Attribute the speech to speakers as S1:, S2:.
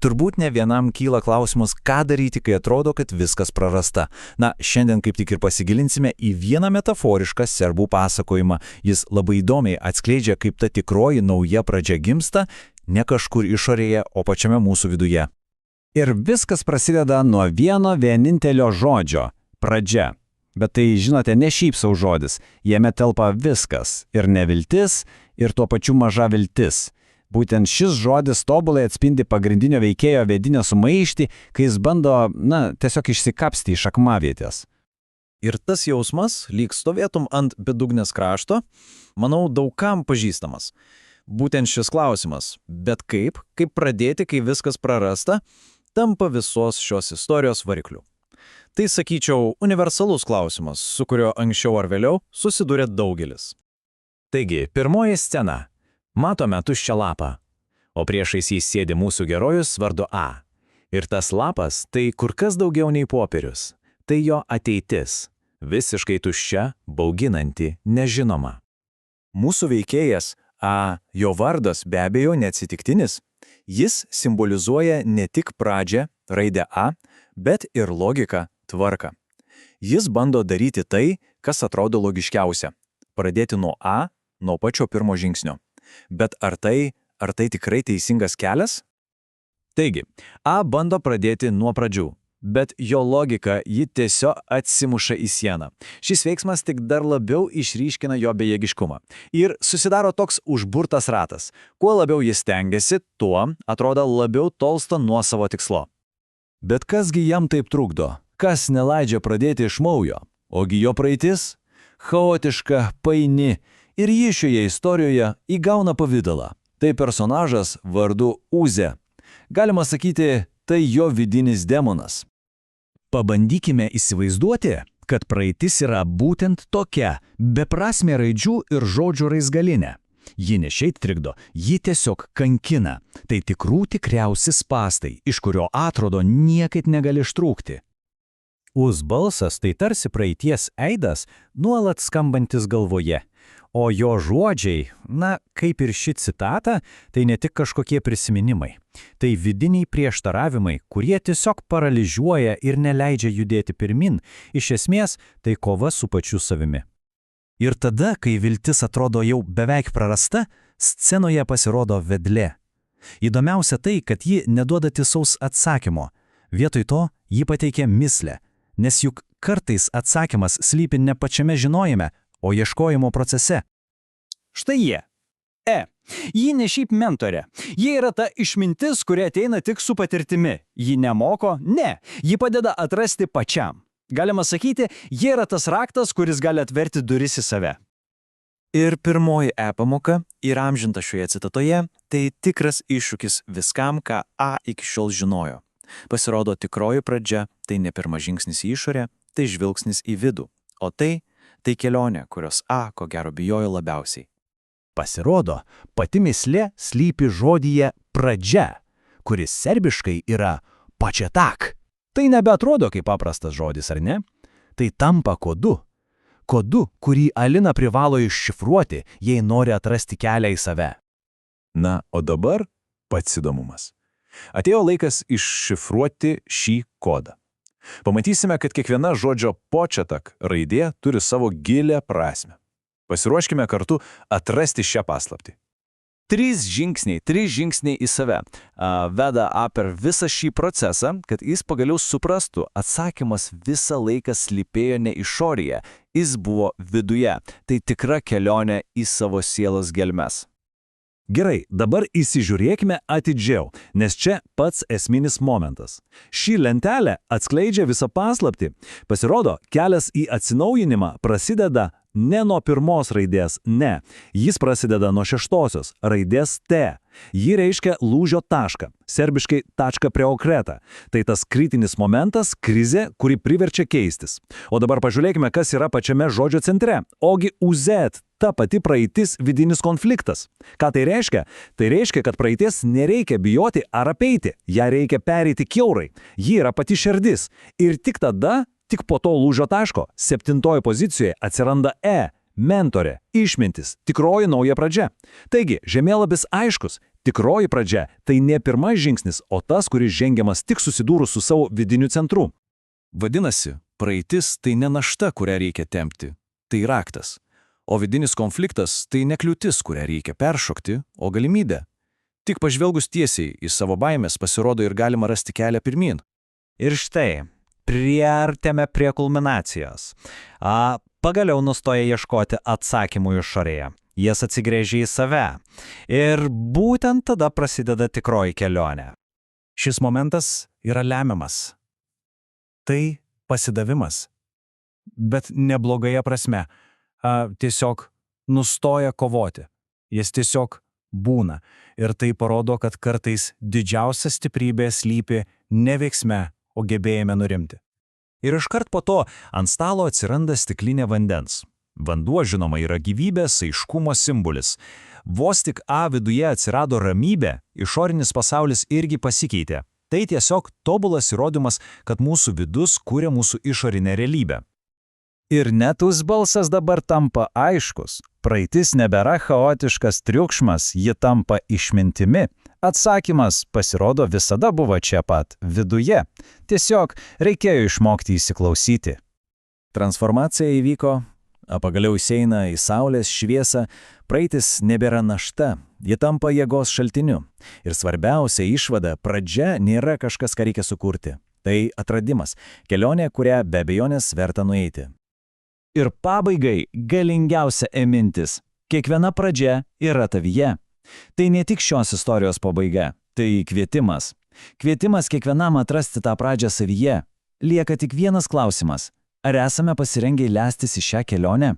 S1: Turbūt ne vienam kyla klausimas, ką daryti, kai atrodo, kad viskas prarasta. Na, šiandien kaip tik ir pasigilinsime į vieną metaforišką serbų pasakojimą. Jis labai įdomiai atskleidžia, kaip ta tikroji nauja pradžia gimsta, ne kažkur išorėje, o pačiame mūsų viduje.
S2: Ir viskas prasideda nuo vieno vienintelio žodžio – pradžia. Bet tai, žinote, ne šiaip sau žodis, jame telpa viskas – ir neviltis, ir tuo pačiu maža viltis. Būtent šis žodis tobulai atspindi pagrindinio veikėjo vidinę sumaištį, kai jis bando, tiesiog išsikapsti iš akmavietės.
S1: Ir tas jausmas, lyg stovėtum ant bedugnės krašto, manau, daugam pažįstamas. Būtent šis klausimas, bet kaip pradėti, kai viskas prarasta, tampa visos šios istorijos varikliu. Tai, sakyčiau, universalus klausimas, su kurio anksčiau ar vėliau susidūrė daugelis.
S3: Taigi, pirmoji scena. Matome tuščią lapą, o priešais jį sėdi mūsų herojus vardu A. Ir tas lapas tai kur kas daugiau nei popierius. Tai jo ateitis. Visiškai tuščia, bauginanti, nežinoma.
S1: Mūsų veikėjas A, jo vardas be abejo neatsitiktinis. Jis simbolizuoja ne tik pradžią, raidę A, bet ir logiką, tvarką. Jis bando daryti tai, kas atrodo logiškiausia. Pradėti nuo A, nuo pačio pirmo žingsnio. Bet ar tai tikrai teisingas kelias? Taigi, A bando pradėti nuo pradžių, bet jo logika ji tiesiog atsimuša į sieną. Šis veiksmas tik dar labiau išryškina jo bejėgiškumą. Ir susidaro toks užburtas ratas. Kuo labiau jis stengiasi, tuo, atrodo, labiau tolsta nuo savo tikslo. Bet kasgi jam taip trukdo? Kas neleidžia pradėti iš naujo? Ogi jo praeitis? Chaotiška, paini. Ir ji šioje istorijoje įgauna pavidalą. Tai personažas vardu Uzė. Galima sakyti, tai jo vidinis demonas. Pabandykime įsivaizduoti, kad praeitis yra būtent tokia, beprasmė raidžių ir žodžių raizgalinė. Ji ne šiaip trikdo, ji tiesiog kankina. Tai tikriausi spąstai, iš kurio atrodo niekaip negali ištrūkti.
S3: Uz balsas tai tarsi praeities eidas, nuolat skambantis galvoje. O jo žodžiai, kaip ir ši citata, tai ne tik kažkokie prisiminimai. Tai vidiniai prieštaravimai, kurie tiesiog paralyžiuoja ir neleidžia judėti pirmin. Iš esmės, tai kova su pačiu savimi. Ir tada, kai viltis atrodo jau beveik prarasta, scenoje pasirodo vedlė. Įdomiausia tai, kad ji neduoda tiesaus atsakymo. Vietoj to, ji pateikia mislę. Nes juk kartais atsakymas slypi ne pačiame žinojime, o ieškojimo procese.
S4: Štai jie. Ji ne šiaip mentorė. Ji yra ta išmintis, kuri ateina tik su patirtimi. Ji nemoko, ne. Ji padeda atrasti pačiam. Galima sakyti, ji yra tas raktas, kuris gali atverti duris į save.
S1: Ir pirmoji pamoka, įamžinta šioje citatoje, tai tikras iššūkis viskam, ką A iki šiol žinojo. Pasirodo, tikroji pradžia tai ne pirmas žingsnis į išorę, tai žvilgsnis į vidų. O tai kelionė, kurios A ko gero bijojo labiausiai.
S3: Pasirodo, pati mislė slypi žodyje pradžia, kuris serbiškai yra početak.
S2: Tai nebeatrodo kaip paprastas žodis, ar ne?
S3: Tai tampa kodu. Kodu, kurį Alina privalo iššifruoti, jei nori atrasti kelią į save.
S1: Na, o dabar pats įdomumas. Atėjo laikas iššifruoti šį kodą. Pamatysime, kad kiekviena žodžio početak raidė turi savo gilią prasmę. Pasiruoškime kartu atrasti šią paslaptį. 3 žingsniai į save veda A per visą šį procesą, kad jis pagaliau suprastų, atsakymas visą laiką slypėjo ne išorėje, jis buvo viduje. Tai tikra kelionė į savo sielos gelmes.
S3: Gerai, dabar įsižiūrėkime atidžiau, nes čia pats esminis momentas. Ši lentelė atskleidžia visą paslaptį. Pasirodo, kelias į atsinaujinimą prasideda ne nuo pirmos raidės, ne. Jis prasideda nuo 6-osios raidės T. Ji reiškia lūžio tašką, serbiškai tačka preokreta. Tai tas kritinis momentas, krizė, kuri priverčia keistis. O dabar pažiūrėkime, kas yra pačiame žodžio centre. Ogi UZ, ta pati praeitis, vidinis konfliktas. Ką tai reiškia? Tai reiškia, kad praeities nereikia bijoti ar apeiti, ją reikia pereiti kiaurai. Ji yra pati širdis. Ir tik tada, tik po to lūžio taško, 7 pozicijoje atsiranda E, mentorė, išmintis, tikroji nauja pradžia. Taigi, žemėlapis aiškus, tikroji pradžia – tai ne pirmas žingsnis, o tas, kuris žengiamas tik susidūrus su savo vidiniu centru.
S1: Vadinasi, praeitis tai ne našta, kurią reikia tempti, tai raktas. O vidinis konfliktas tai ne kliūtis, kurią reikia peršokti, o galimybė. Tik pažvelgus tiesiai į savo baimės pasirodo ir galima rasti kelią pirmyn.
S2: Ir štai, priartėme prie kulminacijos. Pagaliau nustoja ieškoti atsakymų išorėje. Jas atsigręžia į save. Ir būtent tada prasideda tikroji kelionė.
S1: Šis momentas yra lemiamas. Tai pasidavimas. Bet ne blogąja prasme. Tiesiog nustoja kovoti. Jis tiesiog būna. Ir tai parodo, kad kartais didžiausia stiprybė slypi ne veiksme, o gebėjime nurimti.
S3: Ir iškart po to ant stalo atsiranda stiklinė vandens. Vanduo, žinoma, yra gyvybės, aiškumo simbolis. Vos tik viduje atsirado ramybė, išorinis pasaulis irgi pasikeitė. Tai tiesiog tobulas įrodymas, kad mūsų vidus kuria mūsų išorinę realybę.
S2: Ir netus balsas dabar tampa aiškus. Praeitis nebėra chaotiškas triukšmas, ji tampa išmintimi. Atsakymas, pasirodo, visada buvo čia pat, viduje. Tiesiog reikėjo išmokti įsiklausyti.
S1: Transformacija įvyko, pagaliau įeina į saulės šviesą, praeitis nebėra našta, ji tampa jėgos šaltiniu. Ir svarbiausia išvada, pradžia nėra kažkas, ką reikia sukurti. Tai atradimas, kelionė, kurią be abejonės verta nueiti.
S2: Ir pabaigai galingiausia mintis. Kiekviena pradžia yra tavyje. Tai ne tik šios istorijos pabaiga, tai kvietimas. Kvietimas kiekvienam atrasti tą pradžią savyje. Lieka tik vienas klausimas. Ar esame pasirengę leistis į šią kelionę?